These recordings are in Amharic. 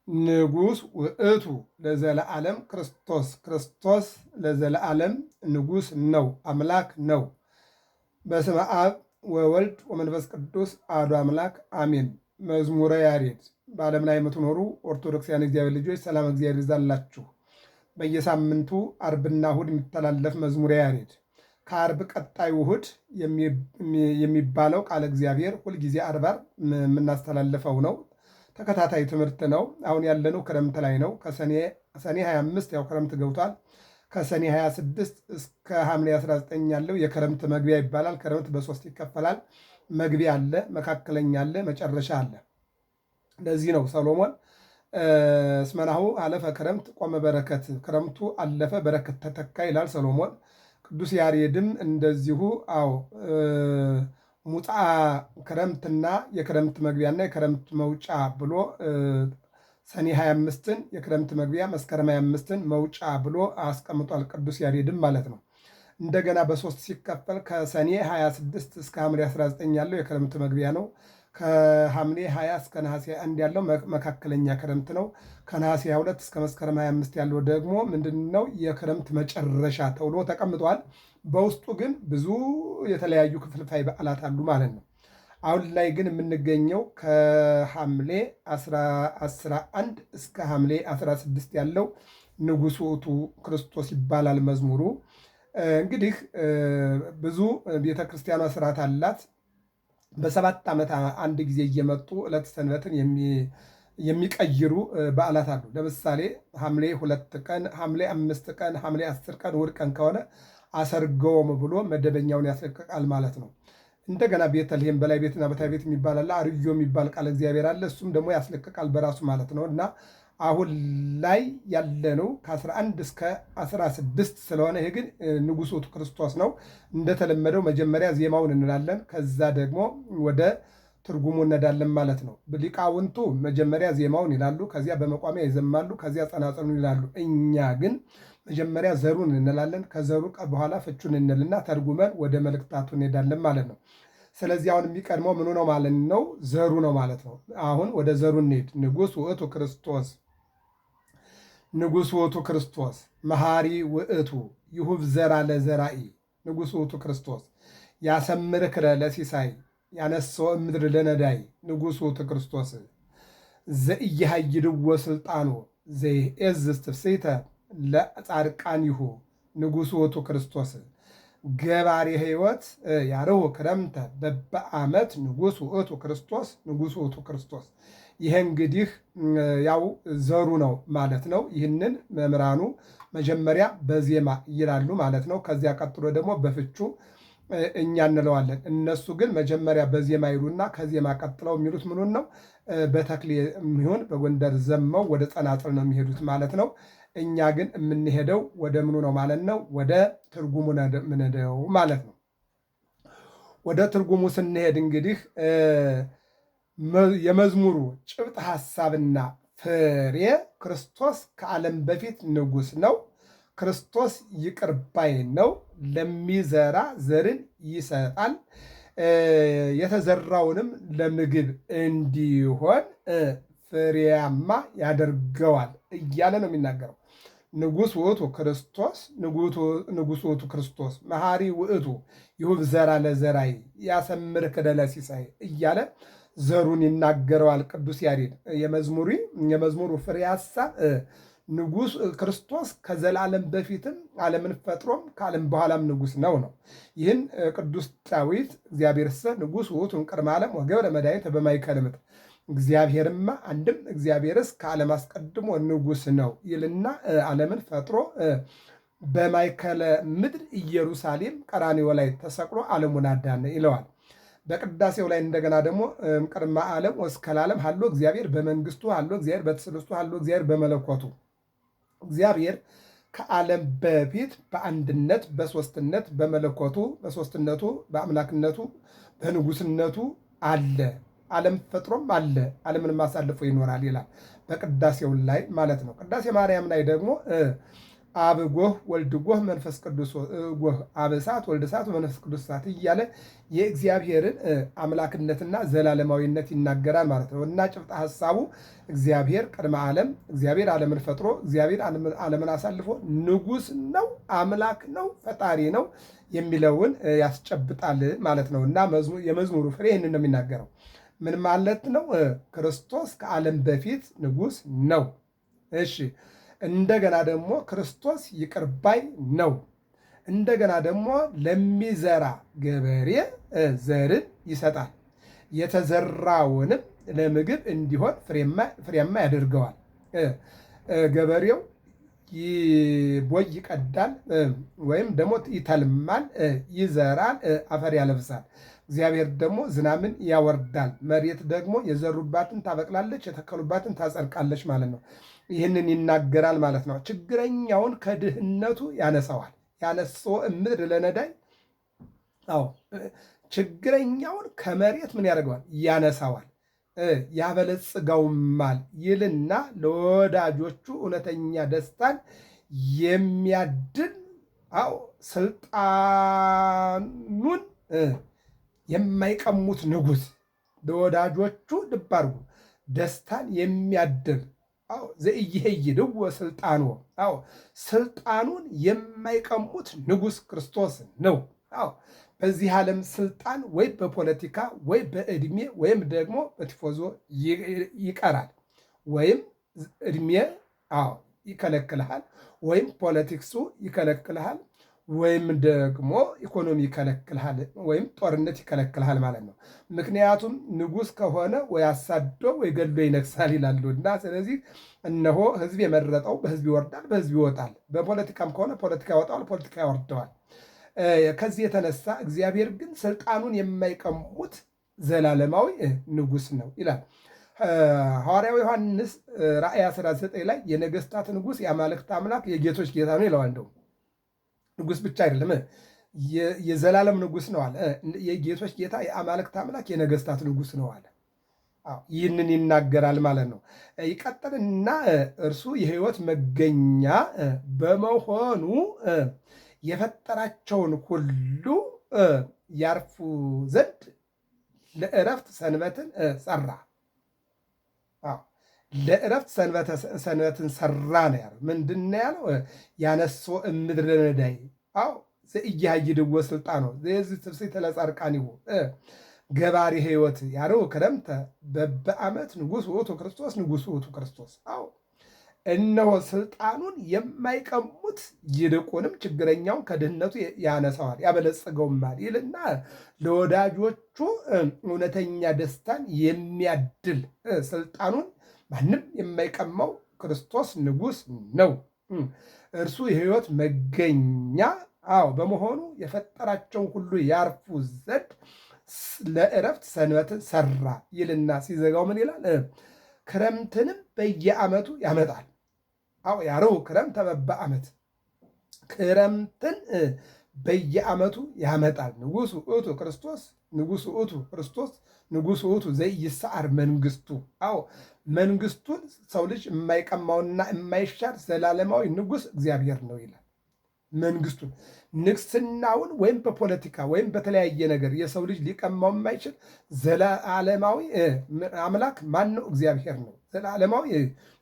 ንጉሥ ውእቱ ለዘለዓለም ክርስቶስ ክርስቶስ ለዘለዓለም ንጉሥ ነው፣ አምላክ ነው። በስመ አብ ወወልድ ወመንፈስ ቅዱስ አሐዱ አምላክ አሜን። መዝሙረ ያሬድ። በዓለም ላይ የምትኖሩ ኦርቶዶክሳውያን እግዚአብሔር ልጆች ሰላም እግዚአብሔር ይዛላችሁ። በየሳምንቱ አርብና እሑድ የሚተላለፍ መዝሙረ ያሬድ ከአርብ ቀጣዩ እሑድ የሚባለው ቃለ እግዚአብሔር ሁልጊዜ አርብ የምናስተላልፈው ነው። ተከታታይ ትምህርት ነው። አሁን ያለነው ክረምት ላይ ነው። ሰኔ 25 ያው ክረምት ገብቷል። ከሰኔ 26 እስከ ሐምሌ 19 ያለው የክረምት መግቢያ ይባላል። ክረምት በሶስት ይከፈላል። መግቢያ አለ፣ መካከለኛ አለ፣ መጨረሻ አለ። ለዚህ ነው ሰሎሞን እስመናሁ አለፈ ክረምት ቆመ በረከት፣ ክረምቱ አለፈ በረከት ተተካ ይላል ሰሎሞን። ቅዱስ ያሬድም እንደዚሁ ሙጣ ክረምትና የክረምት መግቢያና የክረምት መውጫ ብሎ ሰኔ 25ን የክረምት መግቢያ መስከረም 25ን መውጫ ብሎ አስቀምጧል። ቅዱስ ያሬድም ማለት ነው። እንደገና በሶስት ሲከፈል ከሰኔ 26 እስከ ሐምሌ 19 ያለው የክረምት መግቢያ ነው። ከሐምሌ 20 እስከ ነሐሴ 1 ያለው መካከለኛ ክረምት ነው። ከነሐሴ 22 እስከ መስከረም 25 ያለው ደግሞ ምንድን ነው? የክረምት መጨረሻ ተብሎ ተቀምጧል። በውስጡ ግን ብዙ የተለያዩ ክፍልፋይ በዓላት አሉ ማለት ነው። አሁን ላይ ግን የምንገኘው ከሐምሌ 11 እስከ ሐምሌ 16 ያለው ንጉሥ ውእቱ ክርስቶስ ይባላል መዝሙሩ። እንግዲህ ብዙ ቤተክርስቲያኗ ስርዓት አላት። በ7 ዓመት አንድ ጊዜ እየመጡ ዕለተ ሰንበትን የሚቀይሩ በዓላት አሉ። ለምሳሌ ሐምሌ 2 ቀን፣ ሐምሌ 5 ቀን፣ ሐምሌ 10 ቀን እሑድ ቀን ከሆነ አሰርገውም ብሎ መደበኛውን ያስለቅቃል ማለት ነው። እንደገና ቤተልሔም በላይ ቤትና በታይ ቤት የሚባል አለ። አርዮ የሚባል ቃል እግዚአብሔር አለ። እሱም ደግሞ ያስለቅቃል በራሱ ማለት ነው። እና አሁን ላይ ያለነው ከ11 እስከ 16 ስለሆነ ይሄ ግን ንጉሥ ውእቱ ክርስቶስ ነው። እንደተለመደው መጀመሪያ ዜማውን እንላለን፣ ከዛ ደግሞ ወደ ትርጉሙ እንሄዳለን ማለት ነው። ሊቃውንቱ መጀመሪያ ዜማውን ይላሉ፣ ከዚያ በመቋሚያ ይዘማሉ፣ ከዚያ ጸናጽኑን ይላሉ። እኛ ግን መጀመሪያ ዘሩን እንላለን፣ ከዘሩ በኋላ ፍቹን እንልና ተርጉመን ወደ መልእክታቱ እንሄዳለን ማለት ነው። ስለዚህ አሁን የሚቀድመው ምኑ ነው ማለት ነው? ዘሩ ነው ማለት ነው። አሁን ወደ ዘሩ እንሄድ። ንጉሥ ውእቱ ክርስቶስ ንጉሥ ውእቱ ክርስቶስ መሐሪ ውእቱ ይሁብ ዘራ ለዘራኢ ንጉሥ ውእቱ ክርስቶስ ያሰምርክረ ለሲሳይ ያነሰው ምድር ለነዳይ ንጉሥ ውእቱ ክርስቶስ ዘኢያሃይድዎ ስልጣኑ ዘይእዝዝ ትፍስሕተ ለጻድቃኒሁ ንጉሥ ውእቱ ክርስቶስ ገባሬ ሕይወት ያርሁ ክረምተ በበዓመት ንጉሥ ውእቱ ክርስቶስ ንጉሥ ውእቱ ክርስቶስ። ይሄ እንግዲህ ያው ዘሩ ነው ማለት ነው። ይህንን መምህራኑ መጀመሪያ በዜማ ይላሉ ማለት ነው። ከዚያ ቀጥሎ ደግሞ በፍቹ እኛ እንለዋለን። እነሱ ግን መጀመሪያ በዜማ ይሉና ከዜማ ቀጥለው የሚሉት ምኑን ነው? በተክሌ የሚሆን በጎንደር ዘመው ወደ ጸናጽል ነው የሚሄዱት ማለት ነው። እኛ ግን የምንሄደው ወደ ምኑ ነው ማለት ነው? ወደ ትርጉሙ ምንሄደው ማለት ነው። ወደ ትርጉሙ ስንሄድ እንግዲህ የመዝሙሩ ጭብጥ ሐሳብና ፍሬ ክርስቶስ ከዓለም በፊት ንጉሥ ነው። ክርስቶስ ይቅር ባይ ነው። ለሚዘራ ዘርን ይሰጣል፣ የተዘራውንም ለምግብ እንዲሆን ፍሬያማ ያደርገዋል እያለ ነው የሚናገረው። ንጉሥ ውእቱ ክርስቶስ ንጉሥ ውእቱ ክርስቶስ መሐሪ ውእቱ ይሁብ ዘራ ለዘራይ ያሰምርክረ ለሲሳይ እያለ ዘሩን ይናገረዋል ቅዱስ ያሬድ። የመዝሙሩ ፍሬ ሐሳብ ንጉሥ ክርስቶስ ከዘላለም በፊትም ዓለምን ፈጥሮም ከዓለም በኋላም ንጉሥ ነው። ይህን ቅዱስ ዳዊት እግዚአብሔርሰ ንጉሥ ውእቱ እምቅድመ ዓለም ወገብረ መድኃኒተ በማእከለ ምድር እግዚአብሔርማ አንድም እግዚአብሔርስ ከዓለም አስቀድሞ ንጉሥ ነው ይልና ዓለምን ፈጥሮ በማእከለ ምድር ኢየሩሳሌም ቀራንዮ ላይ ተሰቅሎ ዓለሙን አዳነ ይለዋል። በቅዳሴው ላይ እንደገና ደግሞ ቅድመ ዓለም ወእስከ ለዓለም ሀሎ እግዚአብሔር በመንግስቱ ሀሎ እግዚአብሔር በትስብእቱ ሀሎ እግዚአብሔር በመለኮቱ እግዚአብሔር ከዓለም በፊት በአንድነት በሦስትነት በመለኮቱ በሦስትነቱ በአምላክነቱ በንጉሥነቱ አለ። ዓለም ፈጥሮም አለ፣ ዓለምንም አሳልፎ ይኖራል ይላል በቅዳሴው ላይ ማለት ነው። ቅዳሴ ማርያም ላይ ደግሞ አብ ጎህ ወልድ ጎህ መንፈስ ቅዱስ ጎህ፣ አብ እሳት ወልድ እሳት መንፈስ ቅዱስ እሳት እያለ የእግዚአብሔርን አምላክነትና ዘላለማዊነት ይናገራል ማለት ነው። እና ጭብጥ ሐሳቡ እግዚአብሔር ቅድመ ዓለም እግዚአብሔር ዓለምን ፈጥሮ እግዚአብሔር ዓለምን አሳልፎ ንጉሥ ነው፣ አምላክ ነው፣ ፈጣሪ ነው የሚለውን ያስጨብጣል ማለት ነው። እና የመዝሙሩ ፍሬ ይህንን ነው የሚናገረው። ምን ማለት ነው? ክርስቶስ ከዓለም በፊት ንጉሥ ነው። እሺ እንደገና ደግሞ ክርስቶስ ይቅር ባይ ነው። እንደገና ደግሞ ለሚዘራ ገበሬ ዘርን ይሰጣል፣ የተዘራውንም ለምግብ እንዲሆን ፍሬያማ ያደርገዋል። ገበሬው ቦይ ይቀዳል ወይም ደግሞ ይተልማል፣ ይዘራል፣ አፈር ያለብሳል። እግዚአብሔር ደግሞ ዝናምን ያወርዳል። መሬት ደግሞ የዘሩባትን ታበቅላለች፣ የተከሉባትን ታጸድቃለች ማለት ነው። ይህንን ይናገራል ማለት ነው። ችግረኛውን ከድህነቱ ያነሳዋል። ያነሶ እምድር ለነዳይ አዎ ችግረኛውን ከመሬት ምን ያደርገዋል? ያነሳዋል፣ ያበለጽገውማል ይልና ለወዳጆቹ እውነተኛ ደስታን የሚያድል አዎ ስልጣኑን የማይቀሙት ንጉሥ ለወዳጆቹ ልብ አድርጉ ደስታን የሚያድል አዎ ዘኢይሄይድዎ ስልጣኑ አዎ ስልጣኑን የማይቀሙት ንጉሥ ክርስቶስ ነው። አዎ በዚህ ዓለም ስልጣን ወይ በፖለቲካ ወይ በዕድሜ ወይም ደግሞ በቲፎዞ ይቀራል። ወይም ዕድሜ አዎ ይከለክልሃል፣ ወይም ፖለቲክሱ ይከለክልሃል፣ ወይም ደግሞ ኢኮኖሚ ይከለክልሃል፣ ወይም ጦርነት ይከለክልሃል ማለት ነው። ምክንያቱም ንጉሥ ከሆነ ወይ አሳዶ ወይ ገሎ ይነግሳል ይላሉ እና ስለዚህ እነሆ ሕዝብ የመረጠው በሕዝብ ይወርዳል፣ በሕዝብ ይወጣል። በፖለቲካም ከሆነ ፖለቲካ ያወጣዋል፣ ፖለቲካ ያወርደዋል። ከዚህ የተነሳ እግዚአብሔር ግን ስልጣኑን የማይቀሙት ዘላለማዊ ንጉሥ ነው ይላል ሐዋርያው ዮሐንስ ራእይ 19 ላይ የነገሥታት ንጉሥ የአማልክት አምላክ የጌቶች ጌታ ነው ይለዋል። እንደው ንጉሥ ብቻ አይደለም የዘላለም ንጉሥ ነው አለ። የጌቶች ጌታ የአማልክት አምላክ የነገሥታት ንጉሥ ነው አለ። ይህንን ይናገራል ማለት ነው። ይቀጥልና እርሱ የሕይወት መገኛ በመሆኑ የፈጠራቸውን ሁሉ ያርፉ ዘንድ ለዕረፍት ሰንበትን ሰራ። ለዕረፍት ሰንበትን ሰራ ነው ያለው። ምንድን ነው ያለው? ያነሶ እምድረ ነዳይ አዎ ዘኢይሃይድዎ ስልጣኖ ዘየዚህ ትፍሥሕት ለጻድቃኒሁ ገባሪ ሕይወት ያለው ክረምተ በበዓመት ንጉሥ ውእቱ ክርስቶስ ንጉሥ ውእቱ ክርስቶስ አዎ እነሆ ስልጣኑን የማይቀሙት ይልቁንም ችግረኛውን ከድህነቱ ያነሳዋል ያበለጽገውማል ይልና ለወዳጆቹ እውነተኛ ደስታን የሚያድል ስልጣኑን ማንም የማይቀማው ክርስቶስ ንጉሥ ነው። እርሱ የሕይወት መገኛ አዎ በመሆኑ የፈጠራቸውን ሁሉ ያርፉ ዘንድ ለዕረፍት ሰንበትን ሰራ ይልና ሲዘጋው ምን ይላል? ክረምትንም በየዓመቱ ያመጣል። አዎ ያረው ክረምተ በበዓመት ክረምትን በየዓመቱ ያመጣል። ንጉሡ ውእቱ ክርስቶስ ንጉሡ ውእቱ ክርስቶስ ንጉሡ ውእቱ ዘኢይስዓር መንግሥቱ አዎ መንግሥቱን ሰው ልጅ የማይቀማውና የማይሻር ዘላለማዊ ንጉሥ እግዚአብሔር ነው ይላል። መንግሥቱን ንግስናውን ወይም በፖለቲካ ወይም በተለያየ ነገር የሰው ልጅ ሊቀማው የማይችል ዘላለማዊ አምላክ ማን ነው? እግዚአብሔር ነው። ዘላለማዊ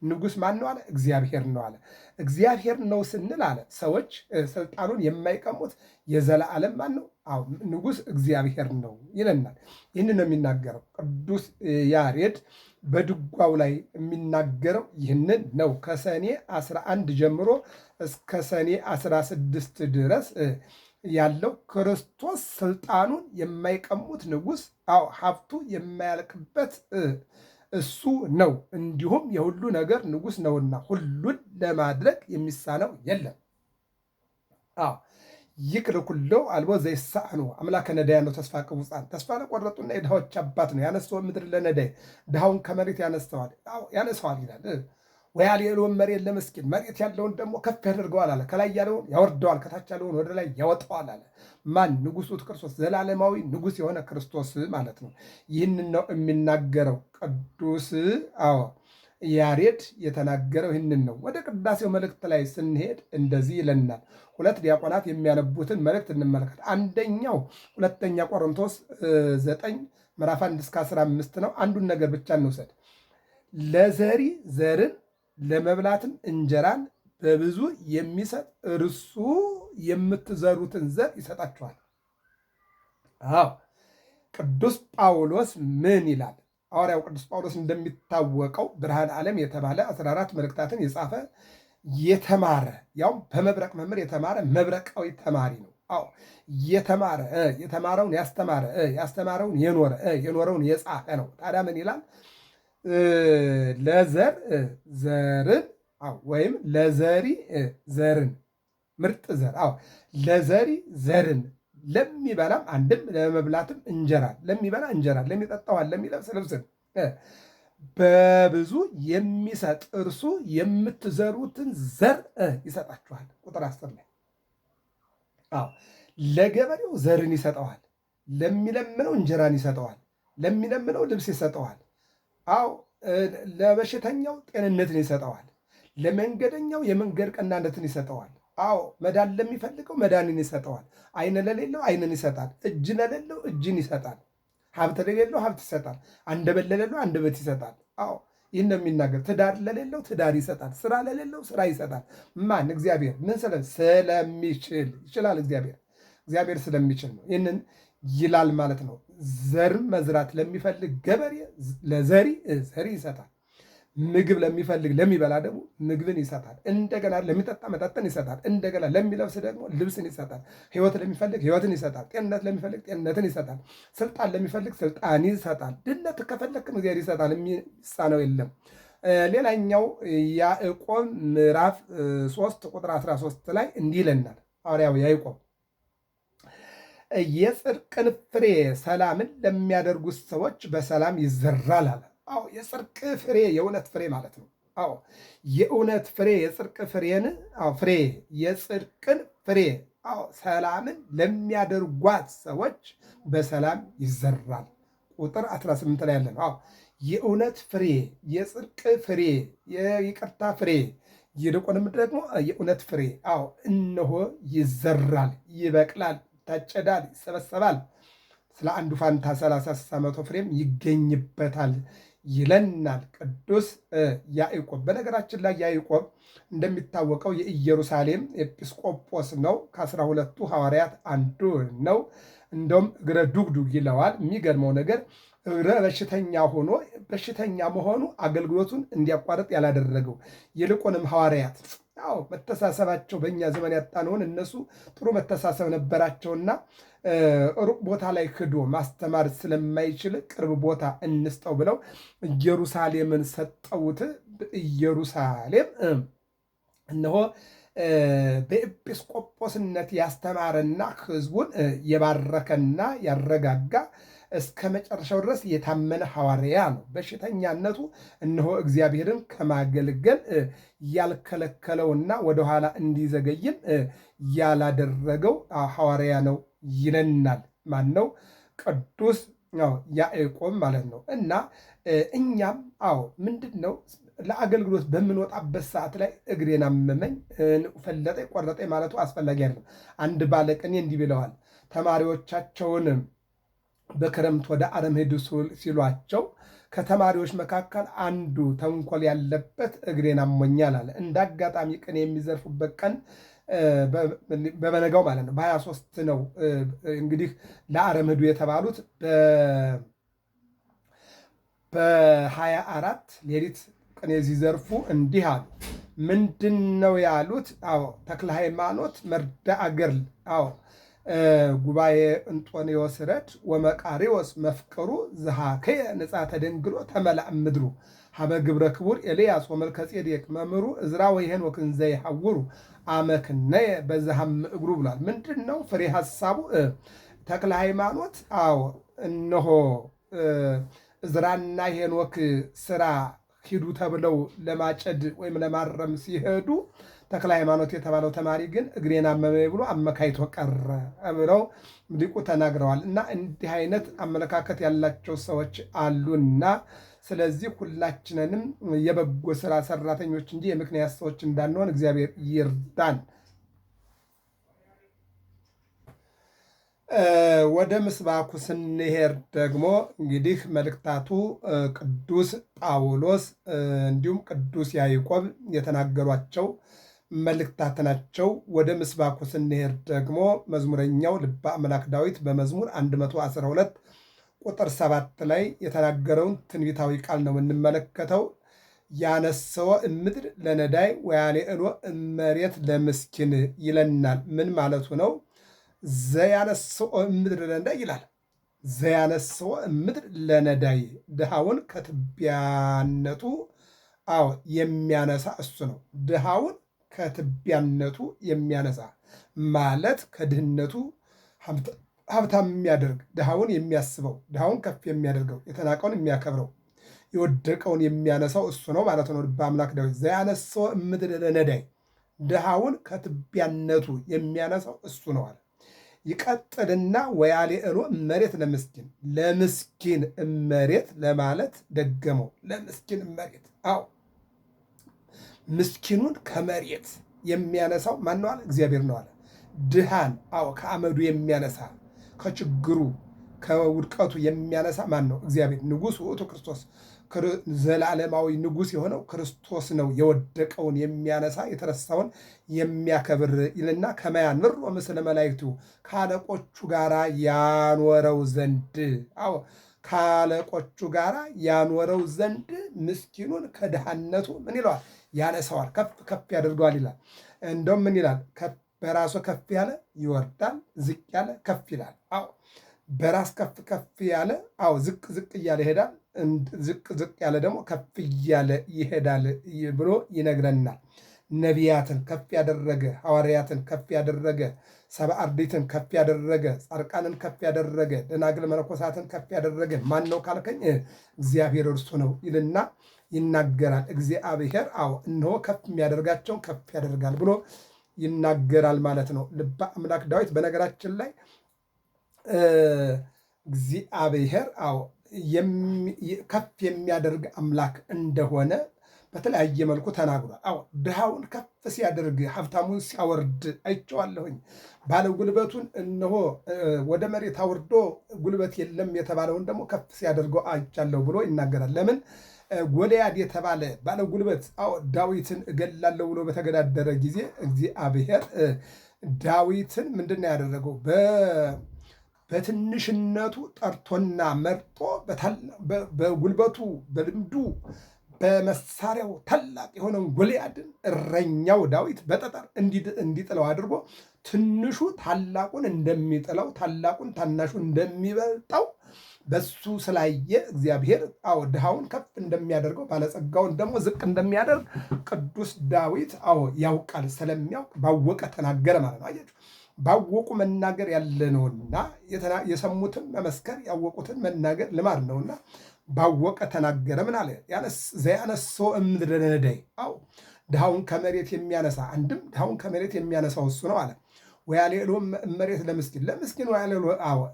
ንጉሥ ማን ነው አለ? እግዚአብሔር ነው አለ። እግዚአብሔር ነው ስንል አለ ሰዎች ስልጣኑን የማይቀሙት የዘላለም ማን ነው? አዎ ንጉሥ እግዚአብሔር ነው ይለናል። ይህንን ነው የሚናገረው ቅዱስ ያሬድ በድጓው ላይ የሚናገረው ይህንን ነው። ከሰኔ 11 ጀምሮ እስከ ሰኔ 16 ድረስ ያለው ክርስቶስ ስልጣኑን የማይቀሙት ንጉሥ አዎ ሀብቱ የማያልቅበት እሱ ነው። እንዲሁም የሁሉ ነገር ንጉሥ ነውና ሁሉን ለማድረግ የሚሳነው የለም። አዎ ይክል ኩሎ አልቦ ዘይሳዕኑ አምላከ ነዳያን ነው ተስፋ ቅቡፃን ተስፋ ለቆረጡና የድሃዎች አባት ነው። ያነሰው ምድር ለነዳይ ድሃውን ከመሬት ያነሰዋል ይላል። ወያልየለውን መሬት ለምስኪን መሬት ያለውን ደግሞ ከፍ ያደርገዋል አለ። ከላይ ያለውን ያወርደዋል፣ ከታች ያለውን ወደ ላይ ያወጣዋል አለ። ማን? ንጉሡ ክርስቶስ ዘላለማዊ ንጉሥ የሆነ ክርስቶስ ማለት ነው። ይህንን ነው የሚናገረው ቅዱስ አዎ ያሬድ የተናገረው ይህንን ነው። ወደ ቅዳሴው መልእክት ላይ ስንሄድ እንደዚህ ይለናል። 2 ዲያቆናት የሚያነቡትን መልእክት እንመለከት። አንደኛው ሁለተኛ ቆሮንቶስ 9 ምዕራፍ 1 እስከ 15 ነው። አንዱን ነገር ብቻ እንውሰድ። ለዘሪ ዘርን ለመብላትም እንጀራን በብዙ የሚሰጥ እርሱ የምትዘሩትን ዘር ይሰጣችኋል። አዎ ቅዱስ ጳውሎስ ምን ይላል? ሐዋርያው ቅዱስ ጳውሎስ እንደሚታወቀው ብርሃነ ዓለም የተባለ 14 መልእክታትን የጻፈ የተማረ ያውም በመብረቅ መምህር የተማረ መብረቃዊ ተማሪ ነው። አዎ የተማረ የተማረውን ያስተማረ ያስተማረውን የኖረ የኖረውን የጻፈ ነው። ታዲያ ምን ይላል? ለዘር ዘርን ወይም ለዘሪ ዘርን ምርጥ ዘር ለዘሪ ዘርን ለሚበላም አንድም ለመብላትም እንጀራ ለሚበላ እንጀራ ለሚጠጣዋል ለሚለብስ ልብስን በብዙ የሚሰጥ እርሱ የምትዘሩትን ዘር ይሰጣችኋል። ቁጥር 10 ላይ ለገበሬው ዘርን ይሰጠዋል፣ ለሚለምነው እንጀራን ይሰጠዋል፣ ለሚለምነው ልብስ ይሰጠዋል። ለበሽተኛው ጤንነትን ይሰጠዋል፣ ለመንገደኛው የመንገድ ቀናነትን ይሰጠዋል። መዳን ለሚፈልገው መዳንን ይሰጠዋል። ዓይን ለሌለው ዓይንን ይሰጣል፣ እጅ ለሌለው እጅን ይሰጣል፣ ሀብት ለሌለው ሀብት ይሰጣል፣ አንደበት ለሌለው አንደበት ይሰጣል። ይህን ነው የሚናገር። ትዳር ለሌለው ትዳር ይሰጣል፣ ስራ ለሌለው ስራ ይሰጣል። ማን? እግዚአብሔር። ምን ስለሚችል ይችላል። እግዚአብሔር ስለሚችል ነው ይህንን ይላል ማለት ነው። ዘር መዝራት ለሚፈልግ ገበሬ ለዘሪ ዘሪ ይሰጣል። ምግብ ለሚፈልግ ለሚበላ ደግሞ ምግብን ይሰጣል። እንደገና ለሚጠጣ መጠጥን ይሰጣል። እንደገና ለሚለብስ ደግሞ ልብስን ይሰጣል። ሕይወት ለሚፈልግ ሕይወትን ይሰጣል። ጤንነት ለሚፈልግ ጤንነትን ይሰጣል። ስልጣን ለሚፈልግ ስልጣን ይሰጣል። ድነት ከፈለግም እግዚአብሔር ይሰጣል። የሚሳነው የለም። ሌላኛው ያዕቆብ ምዕራፍ 3 ቁጥር 13 ላይ እንዲህ ይለናል ሐዋርያው ያዕቆብ የጽድቅን ፍሬ ሰላምን ለሚያደርጉት ሰዎች በሰላም ይዘራል አለ። የጽድቅ ፍሬ የእውነት ፍሬ ማለት ነው። የእውነት ፍሬ የጽድቅ ፍሬን ፍሬ የጽድቅን ፍሬ ሰላምን ለሚያደርጓት ሰዎች በሰላም ይዘራል። ቁጥር 18 ላይ ያለ ነው። የእውነት ፍሬ የጽድቅ ፍሬ የይቅርታ ፍሬ ይልቁንም ደግሞ የእውነት ፍሬ እነሆ ይዘራል፣ ይበቅላል፣ ይታጨዳል፣ ይሰበሰባል። ስለ አንዱ ፋንታ 30 መቶ ፍሬም ይገኝበታል ይለናል ቅዱስ ያዕቆብ። በነገራችን ላይ ያዕቆብ እንደሚታወቀው የኢየሩሳሌም ኤጲስቆጶስ ነው። ከ12ቱ ሐዋርያት አንዱ ነው። እንደውም እግረ ዱግዱግ ይለዋል። የሚገርመው ነገር እግረ በሽተኛ ሆኖ በሽተኛ መሆኑ አገልግሎቱን እንዲያቋርጥ ያላደረገው ይልቁንም ሐዋርያት መተሳሰባቸው በእኛ ዘመን ያጣነውን እነሱ ጥሩ መተሳሰብ ነበራቸውና ሩቅ ቦታ ላይ ክዶ ማስተማር ስለማይችል ቅርብ ቦታ እንስጠው ብለው ኢየሩሳሌምን ሰጠውት። ኢየሩሳሌም እነሆ በኤጲስቆጶስነት ያስተማረና ሕዝቡን የባረከና ያረጋጋ እስከ መጨረሻው ድረስ የታመነ ሐዋርያ ነው። በሽተኛነቱ እነሆ እግዚአብሔርን ከማገልገል ያልከለከለውና ወደኋላ እንዲዘገይም ያላደረገው ሐዋርያ ነው ይለናል። ማን ነው? ቅዱስ ያዕቆብ ማለት ነው። እና እኛም ምንድን ነው ለአገልግሎት በምንወጣበት ሰዓት ላይ እግሬን አመመኝ፣ ፈለጠኝ፣ ቆረጠኝ ማለቱ አስፈላጊ አይደለም። አንድ ባለቅኔ እንዲህ ብለዋል። ተማሪዎቻቸውን በክረምት ወደ አረም ሄዱ ሲሏቸው ከተማሪዎች መካከል አንዱ ተንኮል ያለበት እግሬን አሞኛል አለ። እንደ አጋጣሚ ቅኔ የሚዘርፉበት ቀን በበነጋው ማለት ነው በ23 ነው እንግዲህ ለአረም ሄዱ የተባሉት። በ24 ሌሊት ቅኔ ሲዘርፉ እንዲህ አሉ። ምንድን ነው ያሉት? ተክለ ሃይማኖት መርዳ አገር ጉባኤ እንጦንዮስ ረድ ወመቃሪዎስ መፍቅሩ ዝሃከየ ነፃ ተደንግሎ ተመላእ ምድሩ ሀበ ግብረ ክቡር ኤልያስ ወመልከጼዴቅ መምህሩ እዝራ ወሄኖክ እንዘ ይሐውሩ አመክነየ በዛሃም እግሩ ብሏል። ምንድን ነው ፍሬ ሐሳቡ? ተክለ ሃይማኖት እነሆ እዝራና ሄኖክ ስራ ሂዱ ተብለው ለማጨድ ወይም ለማረም ሲሄዱ ተክለ ሃይማኖት የተባለው ተማሪ ግን እግሬን አመመኝ ብሎ አመካይቶ ቀረ ብለው ሊቁ ተናግረዋል። እና እንዲህ አይነት አመለካከት ያላቸው ሰዎች አሉና ስለዚህ ሁላችንንም የበጎ ስራ ሰራተኞች እንጂ የምክንያት ሰዎች እንዳንሆን እግዚአብሔር ይርዳን። ወደ ምስባኩ ስንሄድ ደግሞ እንግዲህ መልእክታቱ ቅዱስ ጳውሎስ እንዲሁም ቅዱስ ያዕቆብ የተናገሯቸው መልእክታት ናቸው። ወደ ምስባኩ ስንሄድ ደግሞ መዝሙረኛው ልበ አምላክ ዳዊት በመዝሙር 112 ቁጥር 7 ላይ የተናገረውን ትንቢታዊ ቃል ነው የምንመለከተው። ያነሰወ እምድር ለነዳይ ወያኔእሎ እመሬት ለምስኪን ይለናል። ምን ማለቱ ነው? ዘያነሰወ እምድር ለነዳይ ይላል። ዘያነሰወ እምድር ለነዳይ ድሃውን ከትቢያነቱ የሚያነሳ እሱ ነው። ድሃውን ከትቢያነቱ የሚያነሳ ማለት ከድህነቱ ሀብታም የሚያደርግ ድሃውን የሚያስበው ድሃውን ከፍ የሚያደርገው የተናቀውን የሚያከብረው የወደቀውን የሚያነሳው እሱ ነው ማለት ነው። ልበ አምላክ ዳዊት ዘያነሰወ እምድር ለነዳይ ድሃውን ከትቢያነቱ የሚያነሳው እሱ ነው አለ። ይቀጥልና ወያሌእሎ እመሬት ለምስኪን ለምስኪን እመሬት ለማለት ደገመው። ለምስኪን እመሬት ምስኪኑን ከመሬት የሚያነሳው ማን ነው አለ? እግዚአብሔር ነው አለ። ድሃን ከአመዱ የሚያነሳ ከችግሩ ከውድቀቱ የሚያነሳ ማን ነው? እግዚአብሔር። ንጉሥ ውእቱ ክርስቶስ ዘላለማዊ ንጉሥ የሆነው ክርስቶስ ነው። የወደቀውን የሚያነሳ የተረሳውን የሚያከብር ይልና ከመያንር ወምስለ መላእክቱ ከአለቆቹ ጋር ያኖረው ዘንድ ከአለቆቹ ጋር ያኖረው ዘንድ ምስኪኑን ከድሃነቱ ምን ይለዋል? ያነሳዋል፣ ከፍ ከፍ ያደርገዋል ይላል። እንደውም ምን ይላል? በራሱ ከፍ ያለ ይወርዳል፣ ዝቅ ያለ ከፍ ይላል። በራስ ከፍ ከፍ ያለ ዝቅ ዝቅ እያለ ይሄዳል፣ ዝቅ ዝቅ ያለ ደግሞ ከፍ እያለ ይሄዳል ብሎ ይነግረናል። ነቢያትን ከፍ ያደረገ፣ ሐዋርያትን ከፍ ያደረገ፣ ሰብአ አርድእትን ከፍ ያደረገ፣ ጻድቃንን ከፍ ያደረገ፣ ደናግል መነኮሳትን ከፍ ያደረገ ማን ነው ካልከኝ እግዚአብሔር እርሱ ነው ይልና ይናገራል። እግዚአብሔር እነሆ ከፍ የሚያደርጋቸውን ከፍ ያደርጋል ብሎ ይናገራል ማለት ነው። ልበ አምላክ ዳዊት በነገራችን ላይ እግዚአብሔር ከፍ የሚያደርግ አምላክ እንደሆነ በተለያየ መልኩ ተናግሯል። ድሃውን ከፍ ሲያደርግ ሀብታሙን ሲያወርድ አይቼዋለሁኝ። ባለ ጉልበቱን እነሆ ወደ መሬት አውርዶ ጉልበት የለም የተባለውን ደግሞ ከፍ ሲያደርገው አይቻለሁ ብሎ ይናገራል። ለምን? ጎልያድ የተባለ ባለ ጉልበት ዳዊትን እገላለሁ ብሎ በተገዳደረ ጊዜ እግዚአብሔር ዳዊትን ምንድን ነው ያደረገው? በትንሽነቱ ጠርቶና መርጦ በጉልበቱ በልምዱ በመሳሪያው ታላቅ የሆነውን ጎልያድን እረኛው ዳዊት በጠጠር እንዲጥለው አድርጎ ትንሹ ታላቁን እንደሚጥለው ታላቁን ታናሹ እንደሚበልጠው በሱ ስላየ እግዚአብሔር ድሃውን ከፍ እንደሚያደርገው ባለጸጋውን ደግሞ ዝቅ እንደሚያደርግ ቅዱስ ዳዊት ያውቃል። ስለሚያውቅ ባወቀ ተናገረ ማለት ነው። አያችሁ፣ ባወቁ መናገር ያለ ነውና የሰሙትን መመስከር ያወቁትን መናገር ልማድ ነውና ባወቀ ተናገረ። ምን አለ? ዘያነሰወ እምድር ለነዳይ ድሃውን ከመሬት የሚያነሳ አንድም ድሃውን ከመሬት የሚያነሳው እሱ ነው አለ። ወያሌእሎ እመሬት ለምስኪን ወያሌእሎ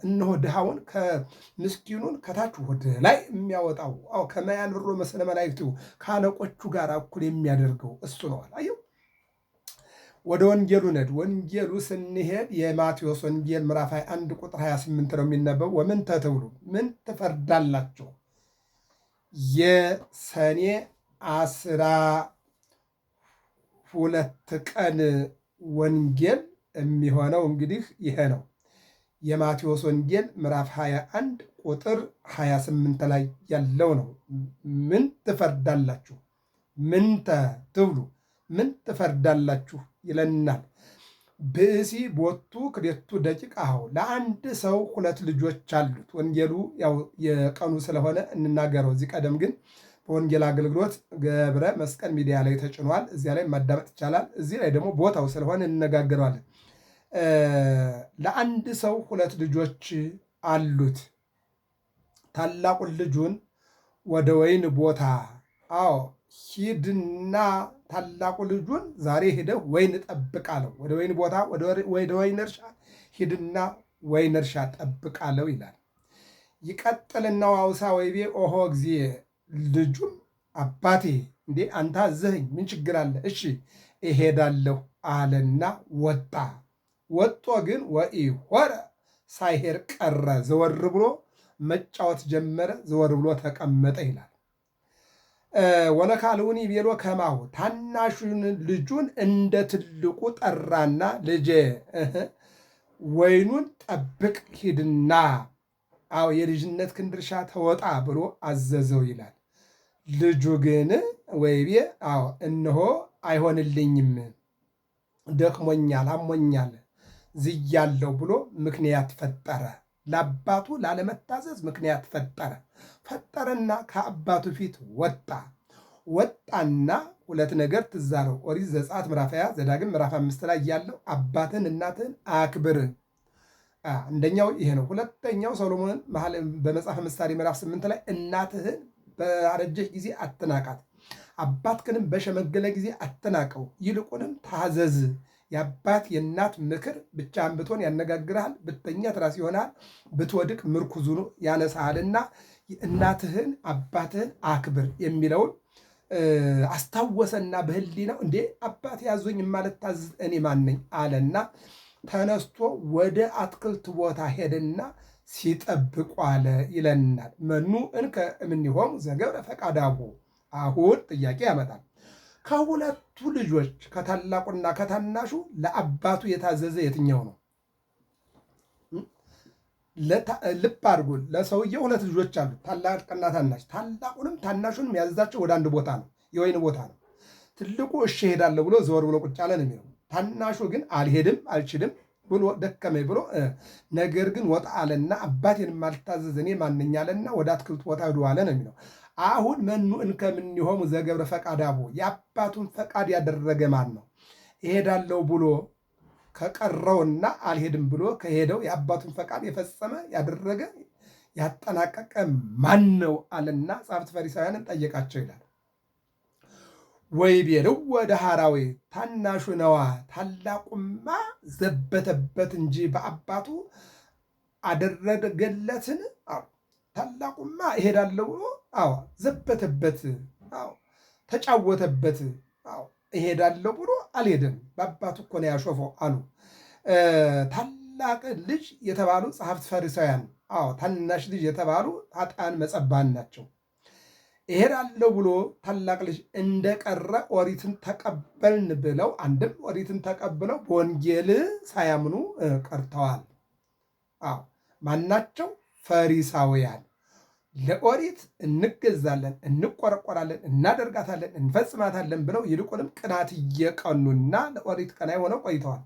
እነሆ ድሃውን ከምስኪኑን ከታች ወደ ላይ የሚያወጣው ከመያንሮ መሰለ መላእክቱ ከአለቆቹ ጋር እኩል የሚያደርገው እሱ ነው አለ። አየው። ወደ ወንጌሉ ነድ ወንጌሉ ስንሄድ የማቴዎስ ወንጌል ምዕራፍ 21 ቁጥር 28 ነው የሚነበው። ወምን ተትብሉ ምን ትፈርዳላችሁ? የሰኔ 12 ቀን ወንጌል የሚሆነው እንግዲህ ይሄ ነው። የማቴዎስ ወንጌል ምዕራፍ 21 ቁጥር 28 ላይ ያለው ነው። ምን ትፈርዳላችሁ? ምን ትብሉ ምን ትፈርዳላችሁ ይለናል። ብእሲ ቦቱ ክሌቱ ደቂቅ ለአንድ ሰው 2 ልጆች አሉት። ወንጌሉ ያው የቀኑ ስለሆነ እንናገረው። እዚህ ቀደም ግን በወንጌል አገልግሎት ገብረ መስቀል ሚዲያ ላይ ተጭኗል። እዚያ ላይ ማዳመጥ ይቻላል። እዚህ ላይ ደግሞ ቦታው ስለሆነ እንነጋገረዋለን። ለአንድ ሰው 2 ልጆች አሉት። ታላቁን ልጁን ወደ ወይን ቦታ ሂድና ታላቁ ልጁን ዛሬ ሄደህ ወይን ጠብቅ አለው። ወደ ወይን ቦታ ወደ ወይን እርሻ ሂድና ወይን እርሻ ጠብቅ አለው ይላል። ይቀጥልና ዋውሳ ወይቤ ኦሆ እግዚእ ልጁም አባቴ እንዴ አንተ አዘኸኝ ምን ችግር አለ? እሺ እሄዳለሁ አለና ወጣ። ወጦ ግን ወኢሖረ ሳይሄድ ቀረ። ዘወር ብሎ መጫወት ጀመረ። ዘወር ብሎ ተቀመጠ ይላል። ወለካልኡኒ ቤሎ ከማሁ ታናሹን ልጁን እንደ ትልቁ ጠራና ልጄ ወይኑን ጠብቅ ሂድና የልጅነት ክንድርሻ ተወጣ ብሎ አዘዘው ይላል። ልጁ ግን ወይቤ እነሆ አይሆንልኝም፣ ደክሞኛል፣ አሞኛል፣ ዝያለው ብሎ ምክንያት ፈጠረ። ለአባቱ ላለመታዘዝ ምክንያት ፈጠረና ከአባቱ ፊት ወጣና ሁለት ነገር ትዝ አለው። ኦሪት ዘጸአት ምዕራፍ 20 ዘዳግም ምዕራፍ 5 ላይ ያለው አባትን እናትን አክብር አንደኛው ይሄ ነው። ሁለተኛው ሰሎሞን በመጽሐፈ ምሳሌ ምዕራፍ 8 ላይ እናትህን በአረጀህ ጊዜ አትናቃት፣ አባትህንም በሸመገለ ጊዜ አትናቀው፣ ይልቁንም ታዘዝ። የአባት የእናት ምክር ብቻህን ብትሆን ያነጋግርሃል፣ ብተኛ ትራስ ይሆናል፣ ብትወድቅ ምርኩዙ ያነሳሃልና እናትህን አባትህን አክብር የሚለውን አስታወሰና በህሊናው እንዴ አባት ያዞኝ የማልታዘዝ እኔ ማነኝ አለና ተነስቶ ወደ አትክልት ቦታ ሄደና ሲጠብቁ አለ ይለናል። መኑ እንከ እምኔሆሙ ዘገብረ ፈቃዳሁ። አሁን ጥያቄ ያመጣል። ከሁለቱ ልጆች ከታላቁና ከታናሹ ለአባቱ የታዘዘ የትኛው ነው? ልብ አድርጎ ለሰውየው ሁለት ልጆች አሉ፣ ታላቅና ታናሽ። ታላቁንም ታናሹንም ያዘዛቸው ወደ አንድ ቦታ ነው፣ የወይን ቦታ ነው። ትልቁ እሺ ሄዳለሁ ብሎ ዘወር ብሎ ቁጭ አለ ነው የሚለው። ታናሹ ግን አልሄድም አልችልም ብሎ ደከመኝ ብሎ ነገር ግን ወጣ አለና አባቴን ማልታዘዝ እኔ ማንኛ አለና ወደ አትክልት ቦታ ሄዶ አለ ነው የሚለው። አሁን መኑ እንከ እምኔሆሙ ዘገብረ ፈቃዳሁ፣ የአባቱን ፈቃድ ያደረገ ማን ነው? እሄዳለሁ ብሎ ከቀረውና አልሄድም ብሎ ከሄደው የአባቱን ፈቃድ የፈጸመ ያደረገ ያጠናቀቀ ማን ነው አለና ጻፍት ፈሪሳውያንን ጠየቃቸው ይላል። ወይቤልዎ ወደሃራዊ ታናሹ ነዋ፣ ታላቁማ ዘበተበት እንጂ በአባቱ አደረገለትን? ታላቁማ እሄዳለሁ ብሎ ዘበተበት፣ ተጫወተበት። እሄዳለሁ ብሎ አልሄድም፣ በአባቱ እኮ ነው ያሾፈው አሉ። ታላቅ ልጅ የተባሉ ጸሐፍት ፈሪሳውያን፣ ታናሽ ልጅ የተባሉ ኃጥአን መጸባን ናቸው። እሄዳለሁ ብሎ ታላቅ ልጅ እንደቀረ ኦሪትን ተቀበልን ብለው አንድም ኦሪትን ተቀብለው በወንጌል ሳያምኑ ቀርተዋል። ማናቸው? ፈሪሳውያን። ለኦሪት እንገዛለን፣ እንቆረቆራለን፣ እናደርጋታለን፣ እንፈጽማታለን ብለው ይልቁንም ቅናት እየቀኑና ለኦሪት ቀናይ ሆነው ቆይተዋል።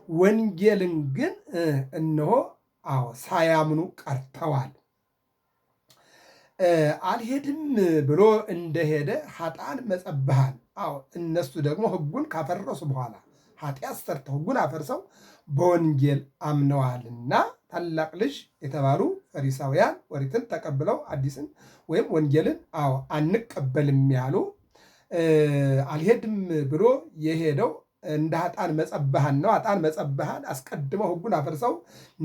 ወንጌልን ግን እነሆ ሳያምኑ ቀርተዋል። አልሄድም ብሎ እንደሄደ ኃጥአን መጸብሃን። እነሱ ደግሞ ሕጉን ካፈረሱ በኋላ ኃጢአት ሰርተው ሕጉን አፈርሰው በወንጌል አምነዋልና ታላቅ ልጅ የተባሉ ፈሪሳውያን ኦሪትን ተቀብለው አዲስን ወይም ወንጌልን አንቀበልም ያሉ፣ አልሄድም ብሎ የሄደው እንደ ኃጥአን መጸብሃን ነው። ኃጥአን መጸብሃን አስቀድመው ሕጉን አፈርሰው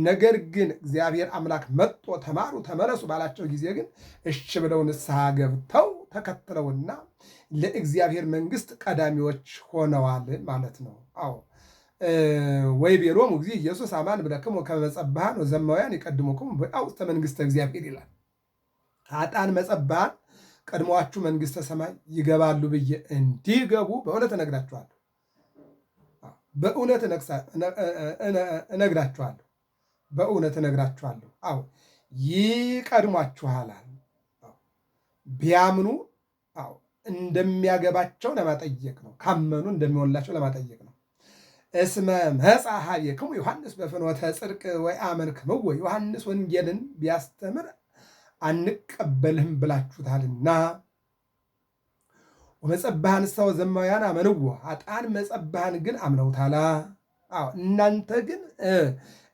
ነገር ግን እግዚአብሔር አምላክ መጥቶ ተማሩ ተመለሱ ባላቸው ጊዜ ግን እሺ ብለው ንስሐ ገብተው ተከትለውና ለእግዚአብሔር መንግሥት ቀዳሚዎች ሆነዋል ማለት ነው። ወይቤሎሙ እግዚእ ኢየሱስ አማን ብለክሙ ከመ መጸብሃን ወዘማውያን ይቀድሙክሙ በውስተ መንግሥተ እግዚአብሔር ይላል። ኃጥአን መጸብሃን ቀድሞዋችሁ መንግሥተ ሰማይ ይገባሉ ብዬ እንዲገቡ በእውነት እነግራችኋለሁ። በእውነት እነግራችኋለሁ። በእውነት እነግራችኋለሁ። ይቀድሟችኋል። ቢያምኑ እንደሚያገባቸው ለማጠየቅ ነው። ካመኑ እንደሚሆንላቸው ለማጠየቅ ነው። እስመ መጽአ ኀቤክሙ ዮሐንስ በፍኖተ ጽድቅ ወኢአመንክምዎ፣ ዮሐንስ ወንጌልን ቢያስተምር አንቀበልህም ብላችሁታልና። ወመጸብሃን እሰ ወዘማውያን አመንዎ፣ ኃጥአን መጸብሃን ግን አምነውታላ። እናንተ ግን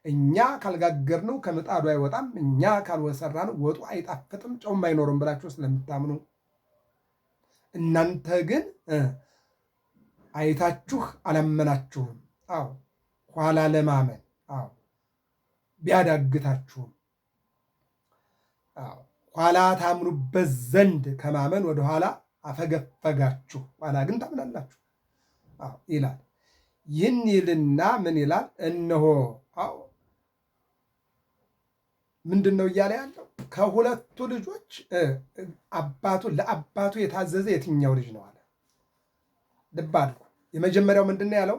እኛ ካልጋገርነው ከምጣዱ አይወጣም፣ እኛ ካልሰራነው ወጡ አይጣፍጥም፣ ጨውም አይኖርም ብላችሁ ስለምታምኑ እናንተ ግን አይታችሁ አላመናችሁም። ኋላ ለማመን ቢያዳግታችሁም ኋላ ታምኑበት ዘንድ ከማመን ወደኋላ አፈገፈጋችሁ፣ ኋላ ግን ታምናላችሁ ይላል። ይህን ይልና ምን ይላል? እነሆ ምንድን ነው እያለ ያለው? ከሁለቱ ልጆች ለአባቱ የታዘዘ የትኛው ልጅ ነው አለ። ልብ አድርጉ። የመጀመሪያው ምንድን ነው ያለው?